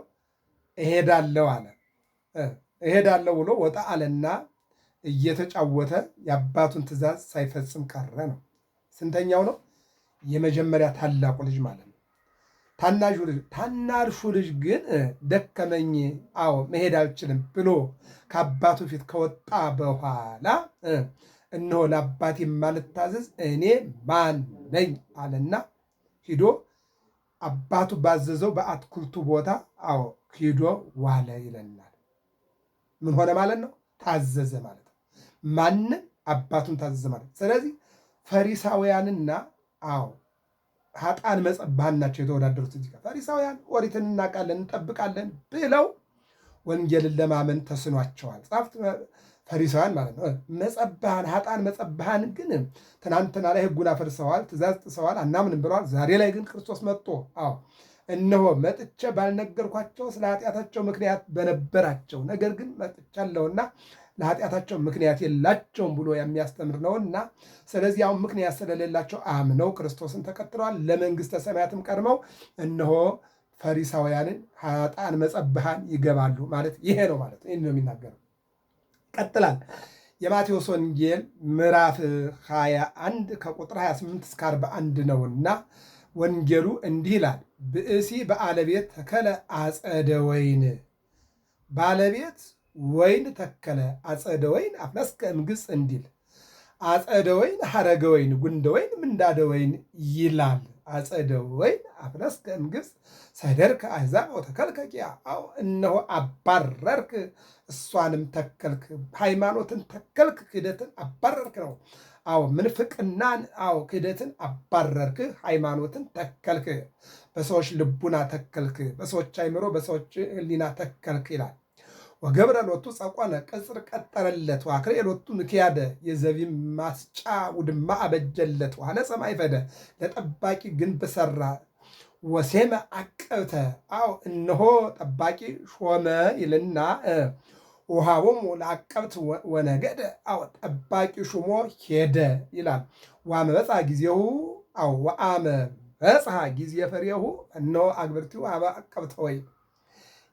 እሄዳለሁ አለ። እሄዳለሁ ብሎ ወጣ አለና እየተጫወተ የአባቱን ትእዛዝ ሳይፈጽም ቀረ ነው። ስንተኛው ነው? የመጀመሪያ ታላቁ ልጅ ማለት ነው። ታናሹ ልጅ ግን ደከመኝ፣ መሄድ አልችልም ብሎ ከአባቱ ፊት ከወጣ በኋላ እነሆ ለአባቴ የማልታዘዝ እኔ ማን ነኝ አለና ሂዶ አባቱ ባዘዘው በአትክልቱ ቦታ ሂዶ ዋለ ይለናል። ምን ሆነ ማለት ነው? ታዘዘ ማለት ነው። ማንም አባቱን ታዘዘ ማለት ነው። ስለዚህ ፈሪሳውያንና ኃጥአን መጸባሃን ናቸው የተወዳደሩት። እዚህ ጋር ፈሪሳውያን ኦሪትን እናውቃለን እንጠብቃለን ብለው ወንጌልን ለማመን ተስኗቸዋል። ጻፍት ፈሪሳውያን ማለት ነው። መጸባሃን ኃጥአን መጸባሃን ግን ትናንትና ላይ ሕጉን አፈርሰዋል፣ ትእዛዝ ጥሰዋል፣ አናምንም ብለዋል። ዛሬ ላይ ግን ክርስቶስ መጥቶ እነሆ መጥቼ ባልነገርኳቸው ስለ ኃጢአታቸው ምክንያት በነበራቸው ነገር ግን መጥቻለሁና ለኃጢአታቸው ምክንያት የላቸውም ብሎ የሚያስተምር ነውና፣ ስለዚህ አሁን ምክንያት ስለሌላቸው አምነው ክርስቶስን ተከትለዋል። ለመንግሥተ ሰማያትም ቀድመው እነሆ ፈሪሳውያንን ኃጥአን መጸባሃን ይገባሉ ማለት ይሄ ነው ማለት ነው። ይህን ነው የሚናገረው። ቀጥላል። የማቴዎስ ወንጌል ምዕራፍ 21 ከቁጥር 28 እስከ 41 ነውና ወንጌሉ እንዲህ ይላል። ብእሲ ባለቤት ተከለ አጸደ ወይን፣ ባለቤት ወይን ተከለ አጸደ ወይን አፍለስከ እምግሥ እንዲል አጸደ ወይን ሐረገ ወይን ጉንደ ወይን ምንዳደ ወይን ይላል። አጸደ ወይን አፍለስከ እምግሥ ሰደርከ አሕዛብ ወተከልከ ኪያ፣ እነሆ አባረርክ እሷንም ተከልክ፣ ሃይማኖትን ተከልክ፣ ክህደትን አባረርክ ነው። ምንፍቅናን ክህደትን አባረርክ፣ ሃይማኖትን ተከልክ፣ በሰዎች ልቡና ተከልክ፣ በሰዎች አይምሮ በሰዎች ሕሊና ተከልክ ይላል። ወገብረ ሎቱ ጸቆነ ቅጽር ቀጠረለት፣ ዋክሬ ሎቱ ምክያደ የዘቢብ ማስጫ ውድማ አበጀለት፣ ዋነፀ ማይፈደ ለጠባቂ ግንብ ሰራ፣ ወሴመ አቀብተ እነሆ ጠባቂ ሾመ ይልና ውሃቦሙ ለአቀብት ወነገደ ጠባቂ ሹሞ ሄደ ይላል። ዋመ በጽሐ ጊዜሁ ወአመ በጽሐ ጊዜ ፍሬሁ እነሆ አግብርቲሁ አበ አቀብተ ወይን፣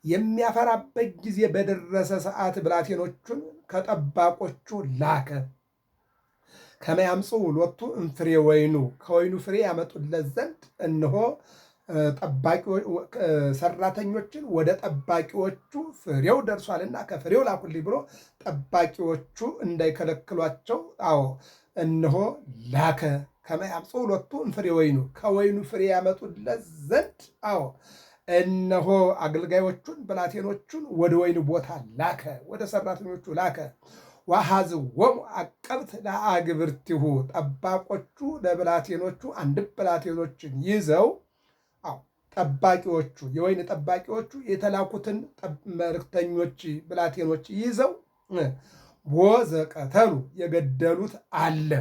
የሚያፈራበት ጊዜ በደረሰ ሰዓት ብላቴኖቹን ከጠባቆቹ ላከ። ከመ ያምጽኡ ሎቱ እምፍሬ ወይኑ፣ ከወይኑ ፍሬ ያመጡለት ዘንድ እነሆ ሰራተኞችን ወደ ጠባቂዎቹ ፍሬው ደርሷልና ከፍሬው ላኩልኝ ብሎ ጠባቂዎቹ እንዳይከለክሏቸው እነሆ ላከ። ከመ ያምጽኡ ሎቱ እምፍሬ ወይኑ፣ ከወይኑ ፍሬ ያመጡለት ዘንድ እነሆ አገልጋዮቹን ብላቴኖቹን ወደ ወይኑ ቦታ ላከ፣ ወደ ሰራተኞቹ ላከ። ወአኀዝዎሙ አቀብት ለአግብርቲሁ፣ ጠባቆቹ ለብላቴኖቹ አንድ ብላቴኖችን ይዘው ጠባቂዎቹ የወይን ጠባቂዎቹ የተላኩትን መልእክተኞች ብላቴኖች ይዘው ወዘቀተሉ የገደሉት አለ፣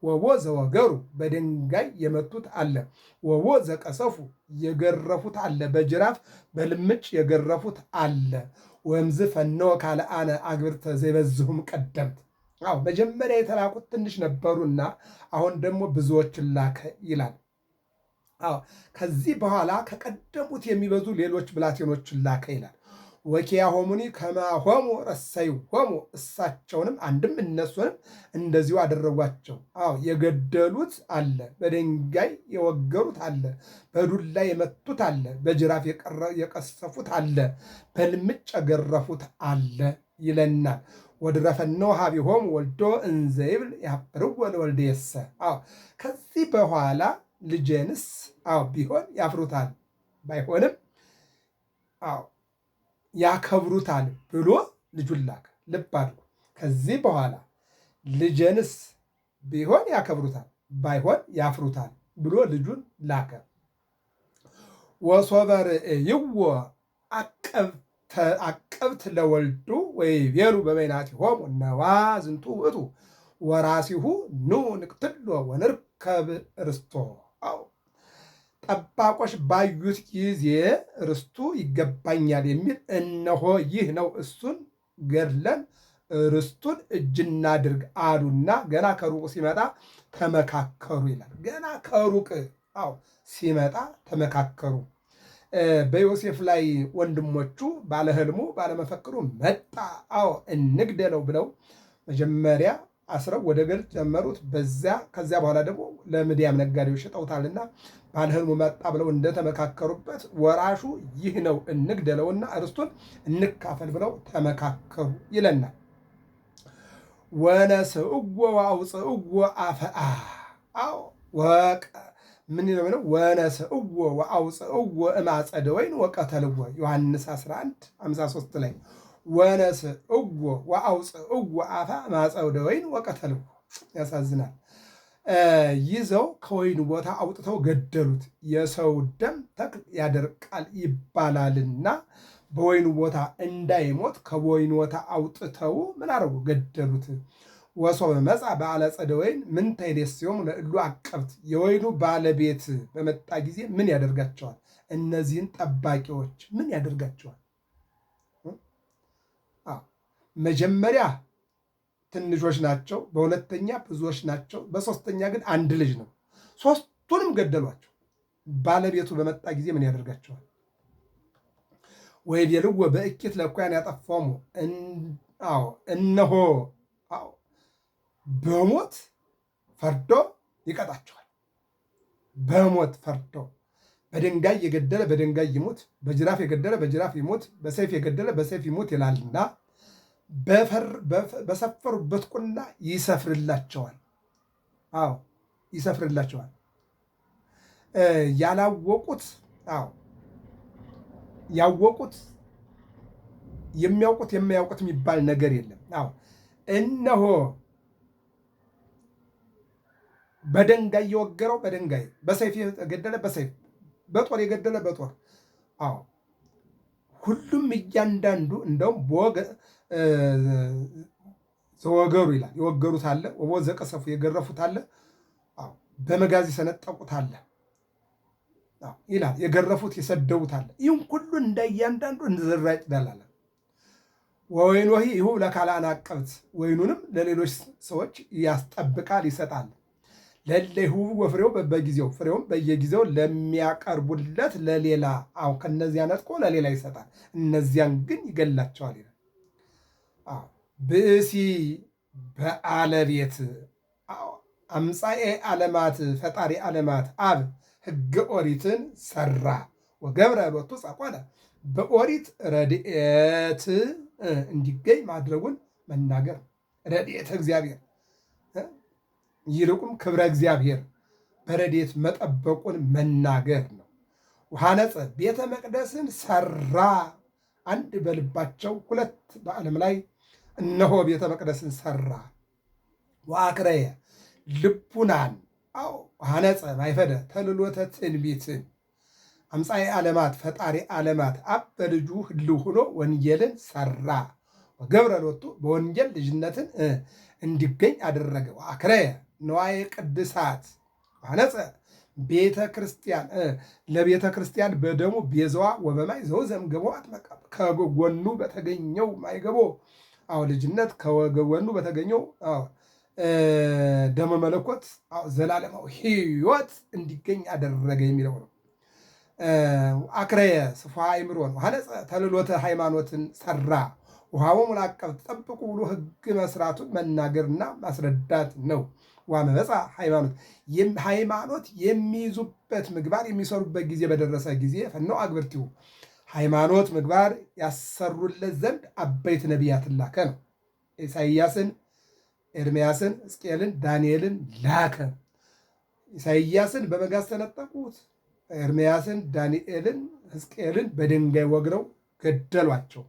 ወቦ ዘወገሩ በድንጋይ የመቱት አለ፣ ወቦ ዘቀሰፉ የገረፉት አለ፣ በጅራፍ በልምጭ የገረፉት አለ። ወእምዝ ፈነወ ካልአነ አግብርተ ዘይበዝሁም ቀደምት። መጀመሪያ የተላኩት ትንሽ ነበሩና አሁን ደግሞ ብዙዎችን ላከ ይላል። ከዚህ በኋላ ከቀደሙት የሚበዙ ሌሎች ብላቴኖችን ላከ ይላል። ወኪያሆሙኒ ከማሆሙ ረሰይሆሙ፣ እሳቸውንም አንድም እነሱንም እንደዚሁ አደረጓቸው። የገደሉት አለ፣ በድንጋይ የወገሩት አለ፣ በዱላ የመቱት አለ፣ በጅራፍ የቀሰፉት አለ፣ በልምጭ የገረፉት አለ ይለናል። ወድረፈነው ሀቢሆሙ ወልዶ እንዘ ይብል ያፍርዎ ለወልድየሰ። ከዚህ በኋላ ልጄንስ ቢሆን ያፍሩታል፣ ባይሆንም ያከብሩታል ብሎ ልጁን ላከ። ልብ አድርጉ። ከዚህ በኋላ ልጄንስ ቢሆን ያከብሩታል፣ ባይሆን ያፍሩታል ብሎ ልጁን ላከ። ወሶበ ርእይዎ አቀብት ለወልዱ ወይቤሉ በበይናቲሆሙ ነዋ ዝንቱ ውእቱ ወራሲሁ ኑ ንቅትሎ ወንርከብ ርስቶ። አዎ ጠባቆች ባዩት ጊዜ ርስቱ ይገባኛል የሚል እነሆ ይህ ነው፣ እሱን ገድለን ርስቱን እጅ እናድርግ አሉና ገና ከሩቅ ሲመጣ ተመካከሩ ይላል። ገና ከሩቅ አዎ ሲመጣ ተመካከሩ። በዮሴፍ ላይ ወንድሞቹ ባለህልሙ ባለመፈክሩ መጣ፣ አዎ እንግደለው ብለው መጀመሪያ አስረው ወደ ገል ጨመሩት። ከዚያ በኋላ ደግሞ ለምድያም ነጋዴዎች ሽጠውታልና ባለህልሙ መጣ ብለው እንደተመካከሩበት ወራሹ ይህ ነው እንግደለውና ርስቱን እንካፈል ብለው ተመካከሩ ይለናል። ወነስእዎ ወአውፅእዎ አፈአ። አዎ ምን ነው? ወነስእዎ ወአውፅእዎ እማጸደ ወይን ወቀተልዎ ዮሐንስ 11:53 ላይ ወነስእዎ ወአውፅእዎ አፈአ እማጸደ ወይን ወቀተልዎ። ያሳዝናል። ይዘው ከወይኑ ቦታ አውጥተው ገደሉት። የሰው ደም ተክል ያደርቃል ይባላልና በወይኑ ቦታ እንዳይሞት ከወይኑ ቦታ አውጥተው ምን አደረጉ? ገደሉት። ወሶበ መጻ በዓለ ጸደ ወይን ምንተ ይሬስዮሙ ለእሉ አቀብት። የወይኑ ባለቤት በመጣ ጊዜ ምን ያደርጋቸዋል? እነዚህን ጠባቂዎች ምን ያደርጋቸዋል? መጀመሪያ ትንሾች ናቸው፣ በሁለተኛ ብዙዎች ናቸው፣ በሶስተኛ ግን አንድ ልጅ ነው። ሶስቱንም ገደሏቸው። ባለቤቱ በመጣ ጊዜ ምን ያደርጋቸዋል? ወይቤልዎ በእኪት ለእኩያን ያጠፋሙ። እነሆ በሞት ፈርዶ ይቀጣቸዋል። በሞት ፈርዶ በድንጋይ የገደለ በድንጋይ ይሙት፣ በጅራፍ የገደለ በጅራፍ ይሙት፣ በሰይፍ የገደለ በሰይፍ ይሙት ይላልና በሰፈሩበት ቁና ይሰፍርላቸዋል። አዎ ይሰፍርላቸዋል። ያላወቁት ያወቁት የሚያውቁት የማያውቁት የሚባል ነገር የለም። አዎ እነሆ በድንጋይ የወገረው በድንጋይ፣ በሰይፍ የገደለ በሰይፍ፣ በጦር የገደለ በጦር። አዎ ሁሉም እያንዳንዱ እንደውም ዘወገሩ ይላል። የወገሩት አለ፣ ወቦ ዘቀሰፉ የገረፉት አለ፣ በመጋዝ የሰነጠቁት አለ ይላል። የገረፉት የሰደቡት አለ። ይህም ሁሉ እንዳያንዳንዱ እንዘራ ይጥላል። ወወይኑ ይሁ ለካልአነ አቀብት፣ ወይኑንም ለሌሎች ሰዎች ያስጠብቃል ይሰጣል። ለለይሁ ወፍሬው በጊዜው፣ ፍሬውም በየጊዜው ለሚያቀርቡለት ለሌላ ከነዚያ ነጥቆ ለሌላ ይሰጣል። እነዚያን ግን ይገላቸዋል ይላል። ብእሲ በአለቤት አምፃኤ ዓለማት ፈጣሪ ዓለማት አብ ሕገ ኦሪትን ሰራ ወገብረ ሎቱ ጸቆነ። በኦሪት ረድኤት እንዲገኝ ማድረጉን መናገር፣ ረድኤተ እግዚአብሔር ይልቁም ክብረ እግዚአብሔር በረድኤት መጠበቁን መናገር ነው። ወሐነጸ ቤተ መቅደስን ሰራ። አንድ በልባቸው ሁለት በዓለም ላይ እነሆ ቤተ መቅደስን ሰራ። ወአክረየ ልቡናን ሐነጸ ማይፈደ ተልሎተ ትንቢትን አምፃኤ ዓለማት ፈጣሪ ዓለማት አብ በልጁ ህልው ሆኖ ወንጌልን ሰራ። ወገብረ ሎቱ በወንጌል ልጅነትን እንዲገኝ አደረገ። ወአክረየ ነዋየ ቅድሳት ሐነጸ ቤተ ክርስቲያን ለቤተ ክርስቲያን በደሙ ቤዛዋ ወበማይ ዘውዘም ገቦ አጥመቀ። ከጎኑ በተገኘው ማይገቦ ልጅነት ከጎኑ በተገኘው ደመ መለኮት ዘላለማዊ ሕይወት እንዲገኝ አደረገ የሚለው ነው። አክረየ ስፍሐ አእምሮን ሐነጸ ተልሎተ ሃይማኖትን ሰራ። ውሃውን አቀብት ጠብቁ ብሎ ሕግ መስራቱን መናገርና ማስረዳት ነው። ዋመበፃ ሃይማኖት የሚይዙበት ምግባር የሚሰሩበት ጊዜ በደረሰ ጊዜ ፈነው አግብርቲው ሃይማኖት ምግባር ያሰሩለት ዘንድ አበይት ነቢያትን ላከ ነው። ኢሳይያስን፣ ኤርምያስን፣ ሕዝቅኤልን፣ ዳንኤልን ላከ። ኢሳይያስን በመጋዝ ተነጠቁት። ኤርምያስን፣ ዳንኤልን፣ ሕዝቅኤልን በድንጋይ ወግረው ገደሏቸው።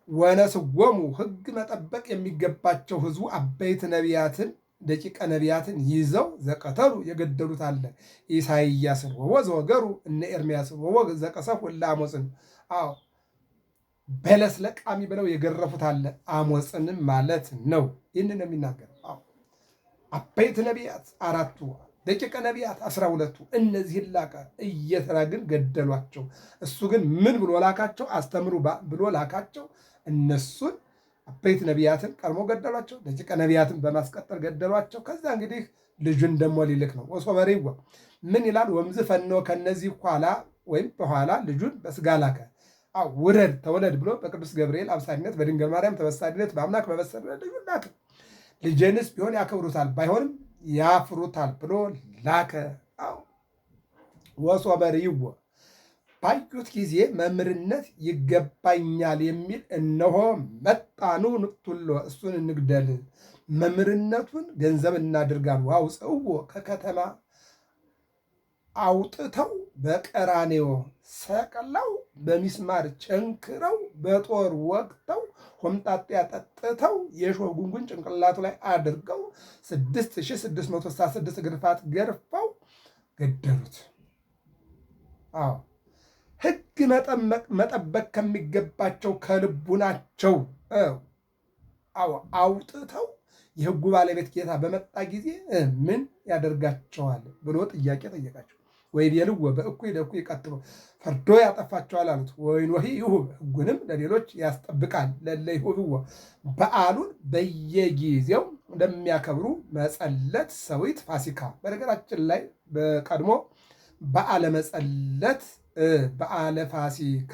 ወነስወሙ ሕግ መጠበቅ የሚገባቸው ሕዝቡ አበይት ነቢያትን ደቂቀ ነቢያትን ይዘው ዘቀተሉ የገደሉት አለ። ኢሳይያስን ወወ ዘወገሩ እነ ኤርምያስን ወወ ዘቀሰፉ እለ አሞጽን በለስ ለቃሚ ብለው የገረፉት አለ። አሞጽንም ማለት ነው። ይህንን ነው የሚናገረው። አበይት ነቢያት 4ቱ፣ ደቂቀ ነቢያት 12ቱ እነዚህን ላከ። እየተራ ግን ገደሏቸው። እሱ ግን ምን ብሎ ላካቸው? አስተምሩ ብሎ ላካቸው። እነሱን አበይት ነቢያትን ቀድሞ ገደሏቸው። ደቂቀ ነቢያትን በማስቀጠል ገደሏቸው። ከዛ እንግዲህ ልጁን ደግሞ ሊልክ ነው። ወሶበሬዋ ምን ይላል? ወምዝ ፈኖ ከነዚህ ኋላ ወይም በኋላ ልጁን በስጋ ላከ። ውረድ ተወለድ ብሎ በቅዱስ ገብርኤል አብሳሪነት በድንግል ማርያም ተበሳሪነት በአምላክ በበሰሪነት ልጁን ላከ። ልጄንስ ቢሆን ያከብሩታል ባይሆንም ያፍሩታል ብሎ ላከ። ወሶበሬዋ ባዩት ጊዜ መምህርነት ይገባኛል የሚል እነሆ መጣኑ ንቅቱሎ እሱን እንግደል፣ መምህርነቱን ገንዘብ እናድርጋል። ዋውፅዎ ከከተማ አውጥተው በቀራኔዮ ሰቅለው በሚስማር ቸንክረው በጦር ወቅተው ሆምጣጤ አጠጥተው የሾህ ጉንጉን ጭንቅላቱ ላይ አድርገው 6666 ግርፋት ገርፈው ገደሉት። ሕግ መጠበቅ ከሚገባቸው ከልቡናቸው አውጥተው የሕጉ ባለቤት ጌታ በመጣ ጊዜ ምን ያደርጋቸዋል ብሎ ጥያቄ ጠየቃቸው። ወይቤልዎ በእኩይ ለእኩይ ቀትሎ ፈርዶ ያጠፋቸዋል አሉት። ወይኖሂ ይሁብ ሕጉንም ለሌሎች ያስጠብቃል። ለለ ይሁብዎ በዓሉን በየጊዜው እንደሚያከብሩ መጸለት፣ ሰዊት፣ ፋሲካ። በነገራችን ላይ በቀድሞ በዓለ መጸለት፣ በዓለ ፋሲካ፣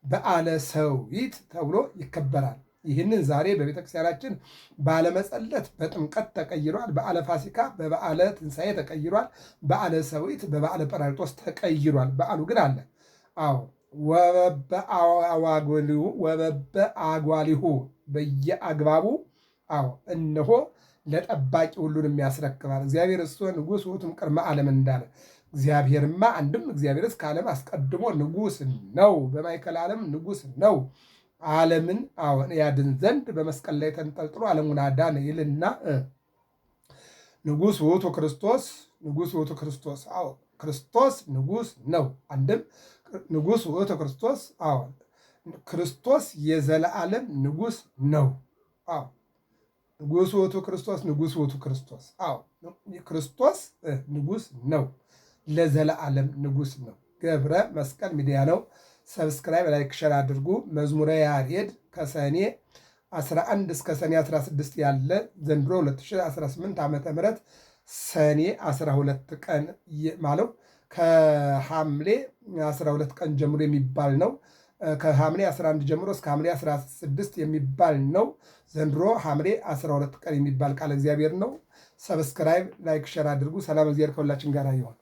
በዓለ ሰዊት ተብሎ ይከበራል። ይህንን ዛሬ በቤተክርስቲያናችን በዓለ መጸለት በጥምቀት ተቀይሯል። በዓለ ፋሲካ በበዓለ ትንሣኤ ተቀይሯል። በዓለ ሰዊት በበዓለ ጰራቅሊጦስ ተቀይሯል። በዓሉ ግን አለ። ወበበ አጓሊሁ በየአግባቡ እነሆ ለጠባቂ ሁሉንም ያስረክባል። እግዚአብሔር እሱ ንጉሥ ውእቱም ቅድመ ዓለም እንዳለ እግዚአብሔርማ አንድም እግዚአብሔርስ ከዓለም አስቀድሞ ንጉሥ ነው፣ በማእከለ ዓለም ንጉሥ ነው። ዓለምን ያድን ዘንድ በመስቀል ላይ ተንጠልጥሎ ዓለሙን አዳነ ይልና ንጉሥ ውእቱ ክርስቶስ፣ ንጉሥ ውእቱ ክርስቶስ። ክርስቶስ ንጉሥ ነው። አንድም ንጉሥ ውእቱ ክርስቶስ፣ ክርስቶስ የዘለዓለም ንጉሥ ነው። ንጉሥ ውእቱ ክርስቶስ፣ ንጉሥ ውእቱ ክርስቶስ። ክርስቶስ ንጉሥ ነው፣ ለዘለዓለም ንጉሥ ነው። ገብረ መስቀል ሚዲያ ነው። ሰብስክራይብ፣ ላይክ፣ ሸር አድርጉ። መዝሙረ ያሬድ ከሰኔ 11 እስከ ሰኔ 16 ያለ ዘንድሮ 2018 ዓ ም ሰኔ 12 ቀን ማለው ከሐምሌ 12 ቀን ጀምሮ የሚባል ነው። ከሐምሌ 11 ጀምሮ እስከ ሐምሌ 16 የሚባል ነው። ዘንድሮ ሐምሌ 12 ቀን የሚባል ቃል እግዚአብሔር ነው። ሰብስክራይብ፣ ላይክ፣ ሸር አድርጉ። ሰላም እግዚአብሔር ከሁላችን ጋር ይሆን።